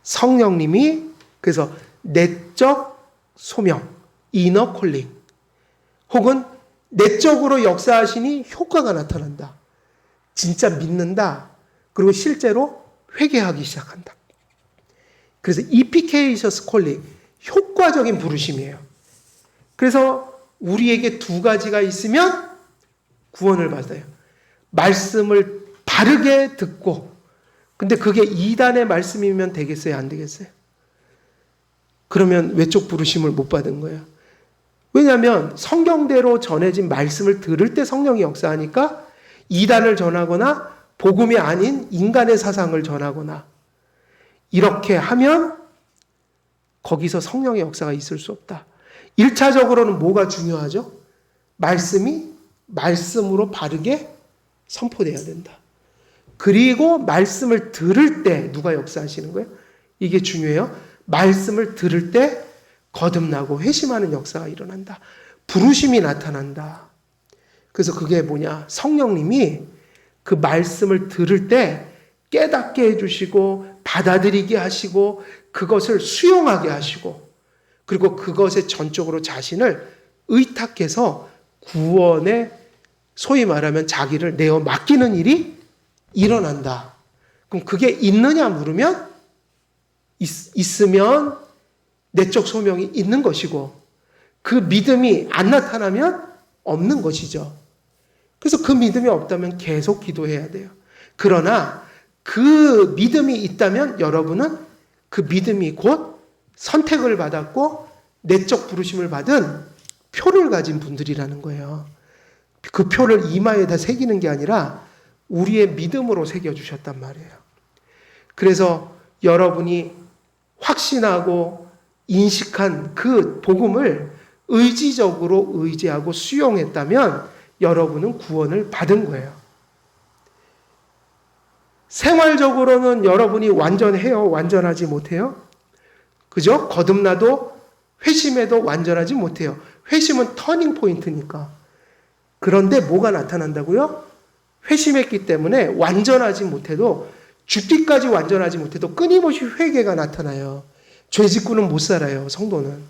성령님이. 그래서 내적 소명, 이너 콜링, 혹은 내적으로 역사하시니 효과가 나타난다. 진짜 믿는다. 그리고 실제로 회개하기 시작한다. 그래서 이피케이셔스 콜링, 효과적인 부르심이에요. 그래서 우리에게 두 가지가 있으면 구원을 받아요. 말씀을 바르게 듣고, 근데 그게 이단의 말씀이면 되겠어요? 안 되겠어요? 그러면 외적 부르심을 못 받은 거예요. 왜냐하면 성경대로 전해진 말씀을 들을 때 성령이 역사하니까 이단을 전하거나 복음이 아닌 인간의 사상을 전하거나 이렇게 하면 거기서 성령의 역사가 있을 수 없다. 1차적으로는 뭐가 중요하죠? 말씀이 말씀으로 바르게 선포돼야 된다. 그리고 말씀을 들을 때 누가 역사하시는 거예요? 이게 중요해요. 말씀을 들을 때 거듭나고 회심하는 역사가 일어난다. 부르심이 나타난다. 그래서 그게 뭐냐? 성령님이 그 말씀을 들을 때 깨닫게 해주시고 받아들이게 하시고 그것을 수용하게 하시고 그리고 그것에 전적으로 자신을 의탁해서 구원에 소위 말하면 자기를 내어 맡기는 일이 일어난다. 그럼 그게 있느냐 물으면 있으면 내적 소명이 있는 것이고 그 믿음이 안 나타나면 없는 것이죠. 그래서 그 믿음이 없다면 계속 기도해야 돼요. 그러나 그 믿음이 있다면 여러분은 그 믿음이 곧 선택을 받았고 내적 부르심을 받은 표를 가진 분들이라는 거예요. 그 표를 이마에다 새기는 게 아니라 우리의 믿음으로 새겨주셨단 말이에요. 그래서 여러분이 확신하고 인식한 그 복음을 의지적으로 의지하고 수용했다면 여러분은 구원을 받은 거예요. 생활적으로는 여러분이 완전해요? 완전하지 못해요? 그죠? 거듭나도 회심해도 완전하지 못해요. 회심은 터닝 포인트니까. 그런데 뭐가 나타난다고요? 회심했기 때문에 완전하지 못해도 죽기까지 완전하지 못해도 끊임없이 회개가 나타나요. 죄 짓고는 못 살아요, 성도는.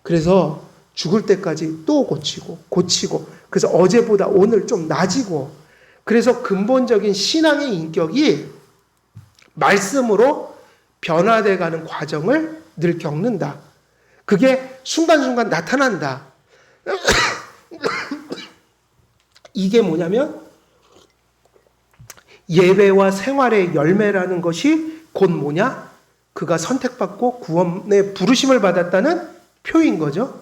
그래서 죽을 때까지 또 고치고 그래서 어제보다 오늘 좀 나아지고 그래서 근본적인 신앙의 인격이 말씀으로 변화돼 가는 과정을 늘 겪는다. 그게 순간순간 나타난다. 이게 뭐냐면 예배와 생활의 열매라는 것이 곧 뭐냐? 그가 선택받고 구원의 부르심을 받았다는 표인 거죠.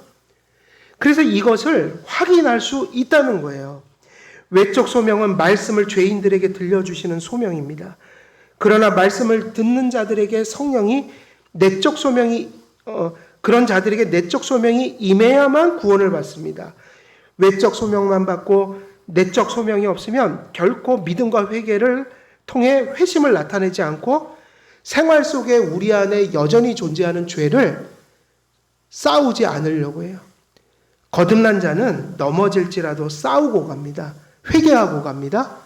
그래서 이것을 확인할 수 있다는 거예요. 외적 소명은 말씀을 죄인들에게 들려주시는 소명입니다. 그러나 말씀을 듣는 자들에게 성령이 내적 소명이 그런 자들에게 내적 소명이 임해야만 구원을 받습니다. 외적 소명만 받고 내적 소명이 없으면 결코 믿음과 회개를 통해 회심을 나타내지 않고 생활 속에 우리 안에 여전히 존재하는 죄를 싸우지 않으려고 해요. 거듭난 자는 넘어질지라도 싸우고 갑니다. 회개하고 갑니다.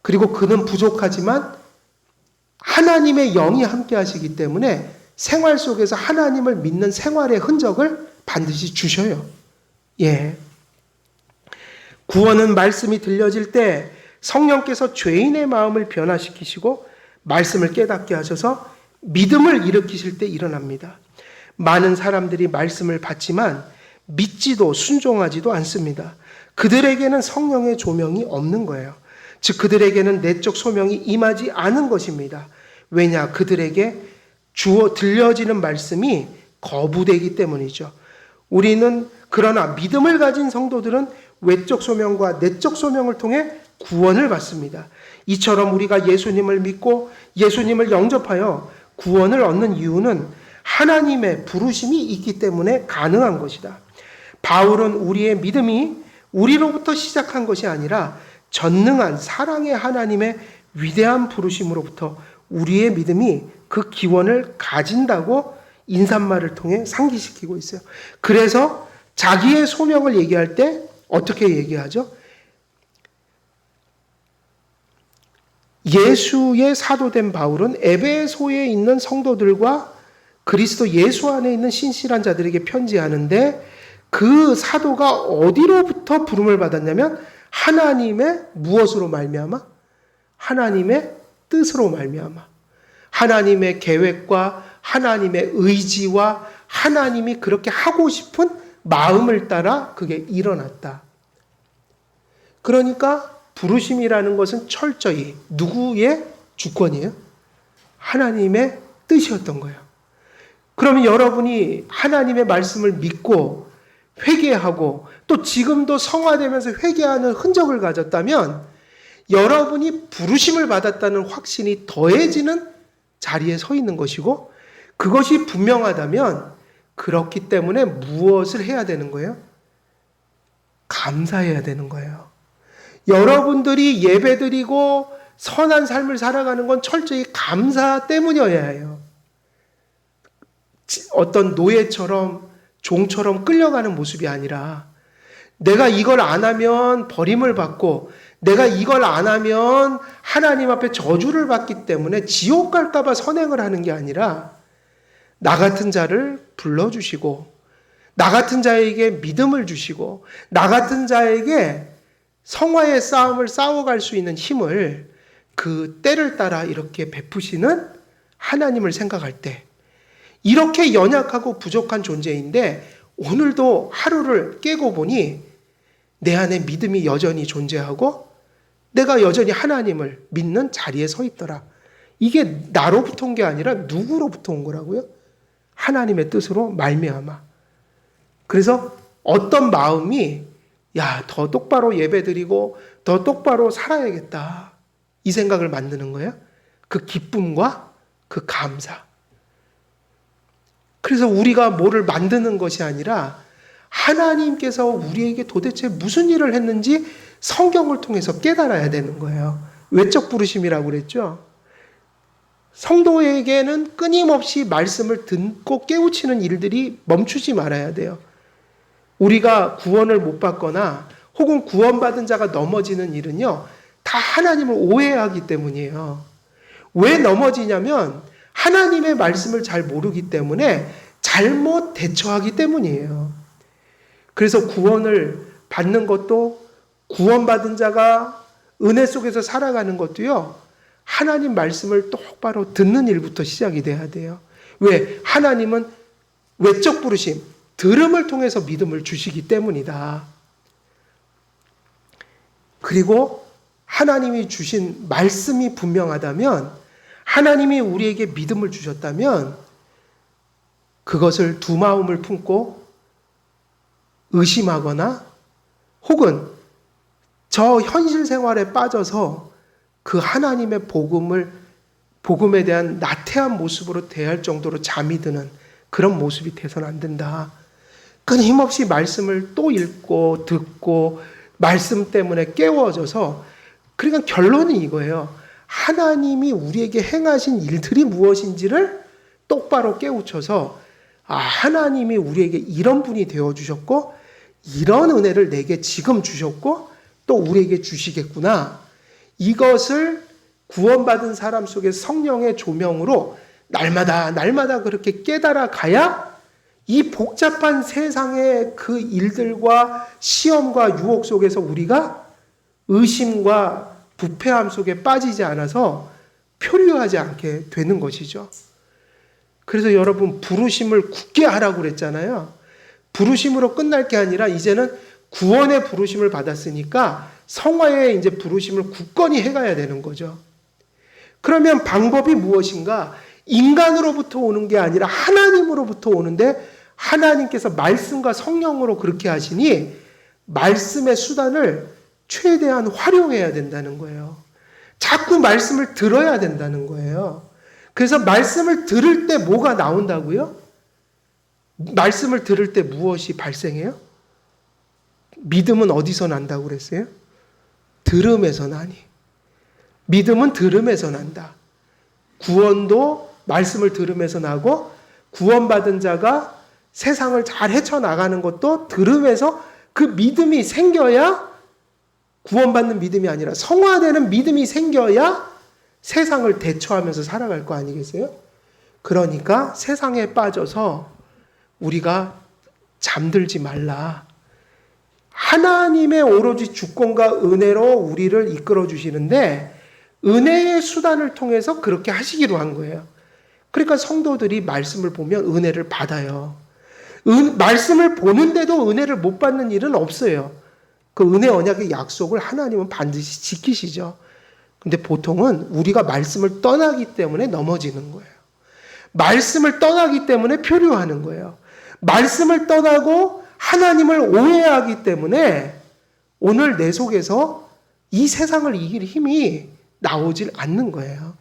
그리고 그는 부족하지만 하나님의 영이 함께 하시기 때문에 생활 속에서 하나님을 믿는 생활의 흔적을 반드시 주셔요. 예. 구원은 말씀이 들려질 때 성령께서 죄인의 마음을 변화시키시고 말씀을 깨닫게 하셔서 믿음을 일으키실 때 일어납니다. 많은 사람들이 말씀을 받지만 믿지도 순종하지도 않습니다. 그들에게는 성령의 조명이 없는 거예요. 즉 그들에게는 내적 소명이 임하지 않은 것입니다. 왜냐? 그들에게 들려지는 말씀이 거부되기 때문이죠. 우리는 그러나 믿음을 가진 성도들은 외적 소명과 내적 소명을 통해 구원을 받습니다. 이처럼 우리가 예수님을 믿고 예수님을 영접하여 구원을 얻는 이유는 하나님의 부르심이 있기 때문에 가능한 것이다. 바울은 우리의 믿음이 우리로부터 시작한 것이 아니라 전능한 사랑의 하나님의 위대한 부르심으로부터 우리의 믿음이 그 기원을 가진다고 인사말을 통해 상기시키고 있어요. 그래서 자기의 소명을 얘기할 때 어떻게 얘기하죠? 예수의 사도된 바울은 에베소에 있는 성도들과 그리스도 예수 안에 있는 신실한 자들에게 편지하는데 그 사도가 어디로부터 부름을 받았냐면 하나님의 무엇으로 말미암아? 하나님의 뜻으로 말미암아. 하나님의 계획과 하나님의 의지와 하나님이 그렇게 하고 싶은 마음을 따라 그게 일어났다. 그러니까 부르심이라는 것은 철저히 누구의 주권이에요? 하나님의 뜻이었던 거예요. 그러면 여러분이 하나님의 말씀을 믿고 회개하고 또 지금도 성화되면서 회개하는 흔적을 가졌다면 여러분이 부르심을 받았다는 확신이 더해지는 자리에 서 있는 것이고 그것이 분명하다면 그렇기 때문에 무엇을 해야 되는 거예요? 감사해야 되는 거예요. 여러분들이 예배드리고 선한 삶을 살아가는 건 철저히 감사 때문이어야 해요. 어떤 노예처럼 종처럼 끌려가는 모습이 아니라 내가 이걸 안 하면 버림을 받고 내가 이걸 안 하면 하나님 앞에 저주를 받기 때문에 지옥 갈까 봐 선행을 하는 게 아니라 나 같은 자를 불러주시고 나 같은 자에게 믿음을 주시고 나 같은 자에게 성화의 싸움을 싸워갈 수 있는 힘을 그 때를 따라 이렇게 베푸시는 하나님을 생각할 때 이렇게 연약하고 부족한 존재인데 오늘도 하루를 깨고 보니 내 안에 믿음이 여전히 존재하고 내가 여전히 하나님을 믿는 자리에 서 있더라. 이게 나로부터 온 게 아니라 누구로부터 온 거라고요? 하나님의 뜻으로 말미암아. 그래서 어떤 마음이 더 똑바로 예배드리고 더 똑바로 살아야겠다. 이 생각을 만드는 거예요. 그 기쁨과 그 감사. 그래서 우리가 뭐를 만드는 것이 아니라 하나님께서 우리에게 도대체 무슨 일을 했는지 성경을 통해서 깨달아야 되는 거예요. 외적 부르심이라고 그랬죠. 성도에게는 끊임없이 말씀을 듣고 깨우치는 일들이 멈추지 말아야 돼요. 우리가 구원을 못 받거나 혹은 구원받은 자가 넘어지는 일은요, 다 하나님을 오해하기 때문이에요. 왜 넘어지냐면 하나님의 말씀을 잘 모르기 때문에 잘못 대처하기 때문이에요. 그래서 구원을 받는 것도 구원받은 자가 은혜 속에서 살아가는 것도요, 하나님 말씀을 똑바로 듣는 일부터 시작이 돼야 돼요. 왜? 하나님은 외적 부르심, 들음을 통해서 믿음을 주시기 때문이다. 그리고 하나님이 주신 말씀이 분명하다면, 하나님이 우리에게 믿음을 주셨다면 그것을 두 마음을 품고 의심하거나 혹은 저 현실 생활에 빠져서 그 하나님의 복음에 대한 나태한 모습으로 대할 정도로 잠이 드는 그런 모습이 돼서는 안 된다. 끊임없이 말씀을 또 읽고 듣고 말씀 때문에 깨워져서, 그러니까 결론은 이거예요. 하나님이 우리에게 행하신 일들이 무엇인지를 똑바로 깨우쳐서 하나님이 우리에게 이런 분이 되어주셨고 이런 은혜를 내게 지금 주셨고 또 우리에게 주시겠구나. 이것을 구원받은 사람 속에 성령의 조명으로 날마다 그렇게 깨달아 가야 이 복잡한 세상의 그 일들과 시험과 유혹 속에서 우리가 의심과 부패함 속에 빠지지 않아서 표류하지 않게 되는 것이죠. 그래서 여러분, 부르심을 굳게 하라고 그랬잖아요. 부르심으로 끝날 게 아니라 이제는 구원의 부르심을 받았으니까 성화의 이제 부르심을 굳건히 해가야 되는 거죠. 그러면 방법이 무엇인가? 인간으로부터 오는 게 아니라 하나님으로부터 오는데, 하나님께서 말씀과 성령으로 그렇게 하시니 말씀의 수단을 최대한 활용해야 된다는 거예요. 자꾸 말씀을 들어야 된다는 거예요. 그래서 말씀을 들을 때 뭐가 나온다고요? 말씀을 들을 때 무엇이 발생해요? 믿음은 어디서 난다고 그랬어요? 들음에서 나니. 믿음은 들음에서 난다. 구원도 말씀을 들음에서 나고, 구원받은 자가 세상을 잘 헤쳐나가는 것도 들음에서 그 믿음이 생겨야, 구원받는 믿음이 아니라 성화되는 믿음이 생겨야 세상을 대처하면서 살아갈 거 아니겠어요? 그러니까 세상에 빠져서 우리가 잠들지 말라. 하나님의 오로지 주권과 은혜로 우리를 이끌어 주시는데 은혜의 수단을 통해서 그렇게 하시기로 한 거예요. 그러니까 성도들이 말씀을 보면 은혜를 받아요. 말씀을 보는데도 은혜를 못 받는 일은 없어요. 그 은혜 언약의 약속을 하나님은 반드시 지키시죠. 근데 보통은 우리가 말씀을 떠나기 때문에 넘어지는 거예요. 말씀을 떠나기 때문에 표류하는 거예요. 말씀을 떠나고 하나님을 오해하기 때문에 오늘 내 속에서 이 세상을 이길 힘이 나오질 않는 거예요.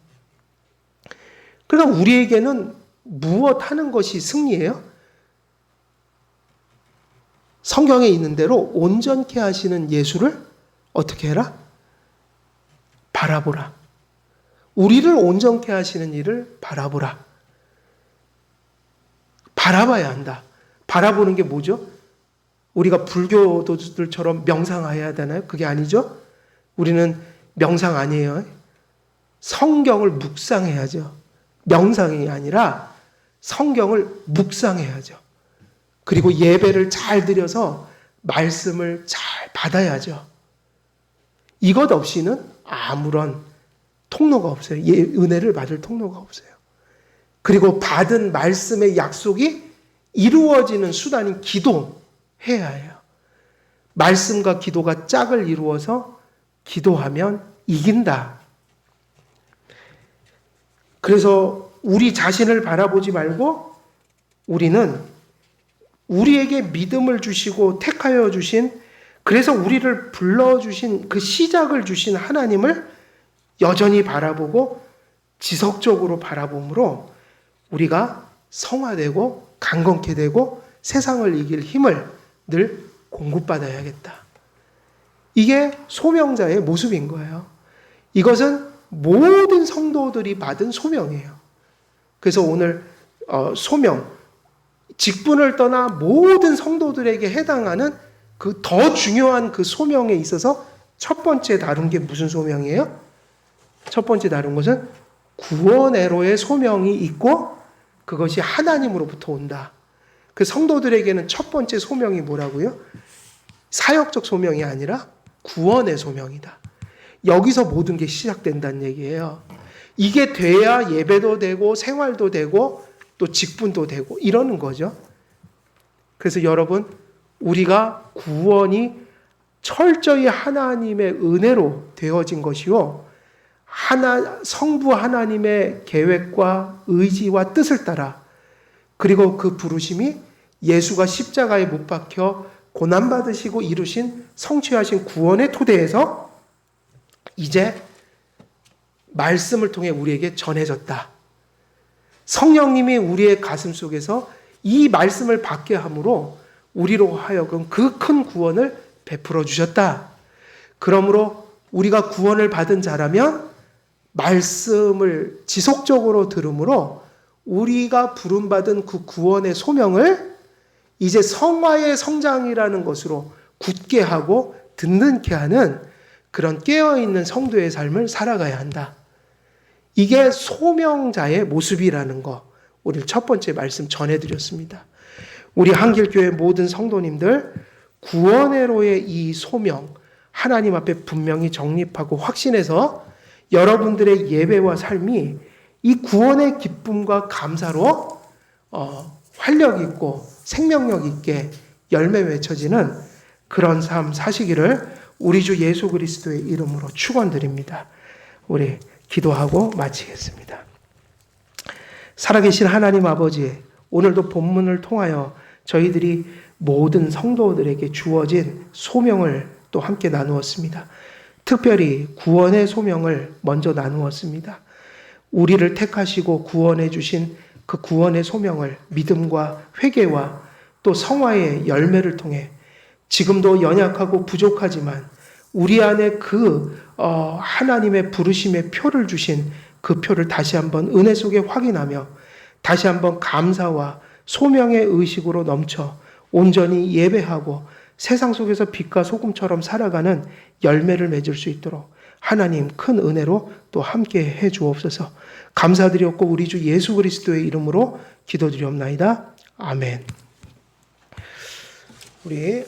그러니까 우리에게는 무엇 하는 것이 승리예요? 성경에 있는 대로 온전케 하시는 예수를 어떻게 해라? 바라보라. 우리를 온전케 하시는 일을 바라보라. 바라봐야 한다. 바라보는 게 뭐죠? 우리가 불교도들처럼 명상해야 되나요? 그게 아니죠. 우리는 명상 아니에요. 성경을 묵상해야죠. 명상이 아니라 성경을 묵상해야죠. 그리고 예배를 잘 드려서 말씀을 잘 받아야죠. 이것 없이는 아무런 통로가 없어요. 은혜를 받을 통로가 없어요. 그리고 받은 말씀의 약속이 이루어지는 수단인 기도해야 해요. 말씀과 기도가 짝을 이루어서 기도하면 이긴다. 그래서 우리 자신을 바라보지 말고 우리는 우리에게 믿음을 주시고 택하여 주신, 그래서 우리를 불러주신 그 시작을 주신 하나님을 여전히 바라보고 지속적으로 바라봄으로 우리가 성화되고 강건케 되고 세상을 이길 힘을 늘 공급받아야겠다. 이게 소명자의 모습인 거예요. 이것은 모든 성도들이 받은 소명이에요. 그래서 오늘 소명, 직분을 떠나 모든 성도들에게 해당하는 그 더 중요한 그 소명에 있어서 첫 번째 다룬 게 무슨 소명이에요? 첫 번째 다룬 것은 구원애로의 소명이 있고 그것이 하나님으로부터 온다. 그 성도들에게는 첫 번째 소명이 뭐라고요? 사역적 소명이 아니라 구원의 소명이다. 여기서 모든 게 시작된다는 얘기예요. 이게 돼야 예배도 되고 생활도 되고 또 직분도 되고 이러는 거죠. 그래서 여러분, 우리가 구원이 철저히 하나님의 은혜로 되어진 것이요, 성부 하나님의 계획과 의지와 뜻을 따라, 그리고 그 부르심이 예수가 십자가에 못 박혀 고난받으시고 이루신 성취하신 구원의 토대에서 이제 말씀을 통해 우리에게 전해졌다. 성령님이 우리의 가슴 속에서 이 말씀을 받게 함으로 우리로 하여금 그 큰 구원을 베풀어 주셨다. 그러므로 우리가 구원을 받은 자라면 말씀을 지속적으로 들으므로 우리가 부름받은 그 구원의 소명을 이제 성화의 성장이라는 것으로 굳게 하고 든든케 하는 그런 깨어있는 성도의 삶을 살아가야 한다. 이게 소명자의 모습이라는 거, 우리 첫 번째 말씀 전해드렸습니다. 우리 한길교회 모든 성도님들, 구원애로의 이 소명, 하나님 앞에 분명히 정립하고 확신해서 여러분들의 예배와 삶이 이 구원의 기쁨과 감사로 활력 있고 생명력 있게 열매 맺혀지는 그런 삶 사시기를 우리 주 예수 그리스도의 이름으로 축원드립니다. 우리 기도하고 마치겠습니다. 살아계신 하나님 아버지, 오늘도 본문을 통하여 저희들이 모든 성도들에게 주어진 소명을 또 함께 나누었습니다. 특별히 구원의 소명을 먼저 나누었습니다. 우리를 택하시고 구원해 주신 그 구원의 소명을 믿음과 회개와 또 성화의 열매를 통해 지금도 연약하고 부족하지만 우리 안에 그 하나님의 부르심의 표를 주신 그 표를 다시 한번 은혜 속에 확인하며 다시 한번 감사와 소명의 의식으로 넘쳐 온전히 예배하고 세상 속에서 빛과 소금처럼 살아가는 열매를 맺을 수 있도록 하나님 큰 은혜로 또 함께 해 주옵소서. 감사드렸고 우리 주 예수 그리스도의 이름으로 기도드리옵나이다. 아멘. 우리